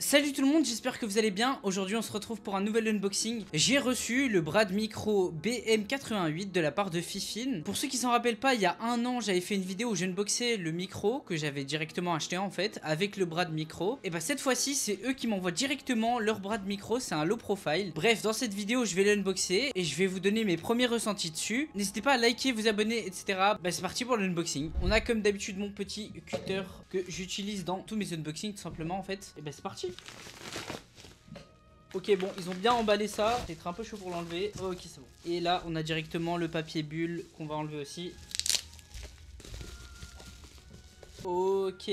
Salut tout le monde, j'espère que vous allez bien. Aujourd'hui on se retrouve pour un nouvel unboxing. J'ai reçu le Brad Micro BM88 de la part de Fifine. Pour ceux qui s'en rappellent pas, il y a un an j'avais fait une vidéo où j'unboxais le micro que j'avais directement acheté en fait avec le Brad Micro. Et bah cette fois-ci c'est eux qui m'envoient directement leur Brad Micro, c'est un low profile. Bref, dans cette vidéo je vais l'unboxer et je vais vous donner mes premiers ressentis dessus. N'hésitez pas à liker, vous abonner, etc. Bah c'est parti pour l'unboxing. On a comme d'habitude mon petit cutter que j'utilise dans tous mes unboxings tout simplement en fait. Et bah c'est parti. Ok, bon, ils ont bien emballé ça. Ça va être un peu chaud pour l'enlever. Ok, c'est bon. Et là, on a directement le papier bulle qu'on va enlever aussi. Ok.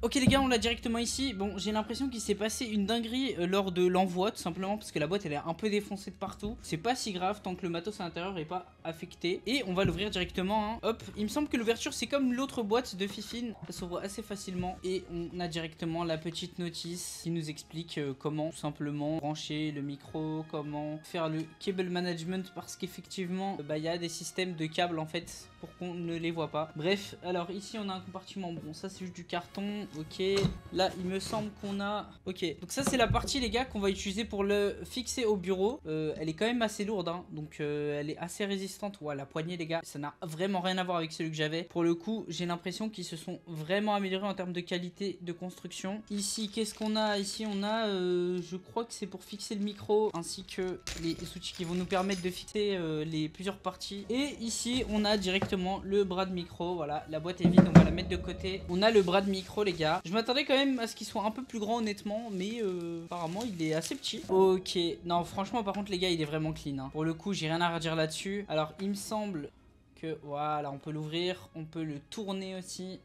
Ok les gars, on l'a directement ici. Bon, j'ai l'impression qu'il s'est passé une dinguerie lors de l'envoi, tout simplement parce que la boîte elle est un peu défoncée de partout. C'est pas si grave tant que le matos à l'intérieur n'est pas affecté. Et on va l'ouvrir directement, hein. Hop, il me semble que l'ouverture c'est comme l'autre boîte de Fifine. Ça s'ouvre assez facilement. Et on a directement la petite notice qui nous explique comment tout simplement brancher le micro, comment faire le cable management, parce qu'effectivement, il y a des systèmes de câbles en fait pour qu'on ne les voit pas. Bref, alors ici on a un compartiment. Bon, ça c'est juste du carton. Ok, là il me semble qu'on a... Ok, donc ça c'est la partie les gars qu'on va utiliser pour le fixer au bureau. Elle est quand même assez lourde, hein, donc elle est assez résistante. Ouais, la poignée les gars, ça n'a vraiment rien à voir avec celui que j'avais. Pour le coup, j'ai l'impression qu'ils se sont vraiment améliorés en termes de qualité de construction. Ici, qu'est-ce qu'on a? Ici on a, je crois que c'est pour fixer le micro, ainsi que les outils qui vont nous permettre de fixer les plusieurs parties. Et ici on a directement le Brad Micro. Voilà, la boîte est vide, on va la mettre de côté. On a le Brad Micro les gars. Je m'attendais quand même à ce qu'il soit un peu plus grand honnêtement, mais apparemment il est assez petit. Ok, non franchement par contre les gars il est vraiment clean, hein. Pour le coup j'ai rien à redire là-dessus. Alors il me semble que voilà, on peut l'ouvrir, on peut le tourner aussi.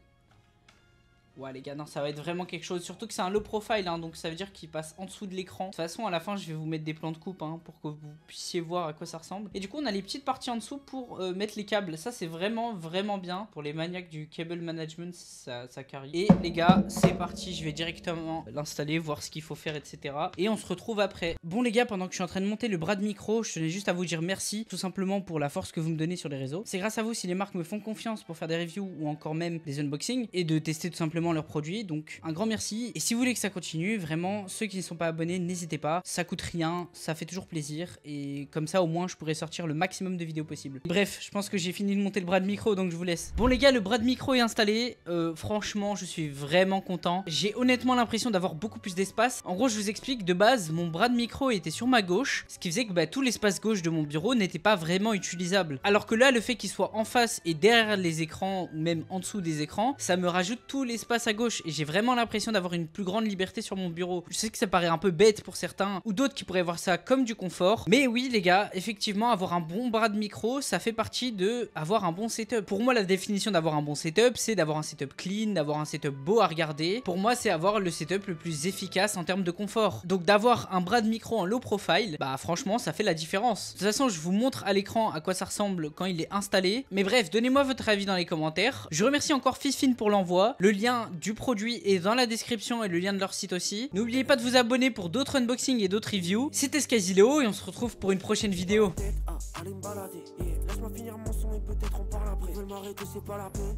Ouais les gars, non ça va être vraiment quelque chose, surtout que c'est un low profile, hein, donc ça veut dire qu'il passe en dessous de l'écran. De toute façon à la fin je vais vous mettre des plans de coupe, hein, pour que vous puissiez voir à quoi ça ressemble. Et du coup on a les petites parties en dessous pour mettre les câbles. Ça c'est vraiment bien pour les maniaques du cable management, ça carry. Et les gars c'est parti, je vais directement l'installer, voir ce qu'il faut faire, etc. Et on se retrouve après. Bon les gars, pendant que je suis en train de monter le Brad Micro, je tenais juste à vous dire merci tout simplement pour la force que vous me donnez sur les réseaux. C'est grâce à vous si les marques me font confiance pour faire des reviews ou encore même des unboxings et de tester tout simplement leurs produits. Donc un grand merci. Et si vous voulez que ça continue, vraiment ceux qui ne sont pas abonnés, n'hésitez pas, ça coûte rien, ça fait toujours plaisir et comme ça au moins je pourrai sortir le maximum de vidéos possible. Bref, je pense que j'ai fini de monter le Brad Micro, donc je vous laisse. Bon les gars, le Brad Micro est installé. Franchement je suis vraiment content. J'ai honnêtement l'impression d'avoir beaucoup plus d'espace. En gros je vous explique, de base mon Brad Micro était sur ma gauche, ce qui faisait que tout l'espace gauche de mon bureau n'était pas vraiment utilisable. Alors que là le fait qu'il soit en face et derrière les écrans ou même en dessous des écrans, ça me rajoute tout l'espace à gauche et j'ai vraiment l'impression d'avoir une plus grande liberté sur mon bureau. Je sais que ça paraît un peu bête pour certains ou d'autres qui pourraient voir ça comme du confort, mais oui les gars, effectivement avoir un bon Brad Micro ça fait partie de avoir un bon setup. Pour moi la définition d'avoir un bon setup c'est d'avoir un setup clean, d'avoir un setup beau à regarder. Pour moi c'est avoir le setup le plus efficace en termes de confort. Donc d'avoir un Brad Micro en low profile, franchement ça fait la différence. De toute façon je vous montre à l'écran à quoi ça ressemble quand il est installé. Mais bref, donnez-moi votre avis dans les commentaires. Je remercie encore Fifine pour l'envoi. Le lien du produit est dans la description et le lien de leur site aussi. N'oubliez pas de vous abonner pour d'autres unboxings et d'autres reviews. C'était Skazileo et on se retrouve pour une prochaine vidéo. Laisse-moi finir mon son et peut-être on parle après. Ils veulent m'arrêter, c'est pas la peine.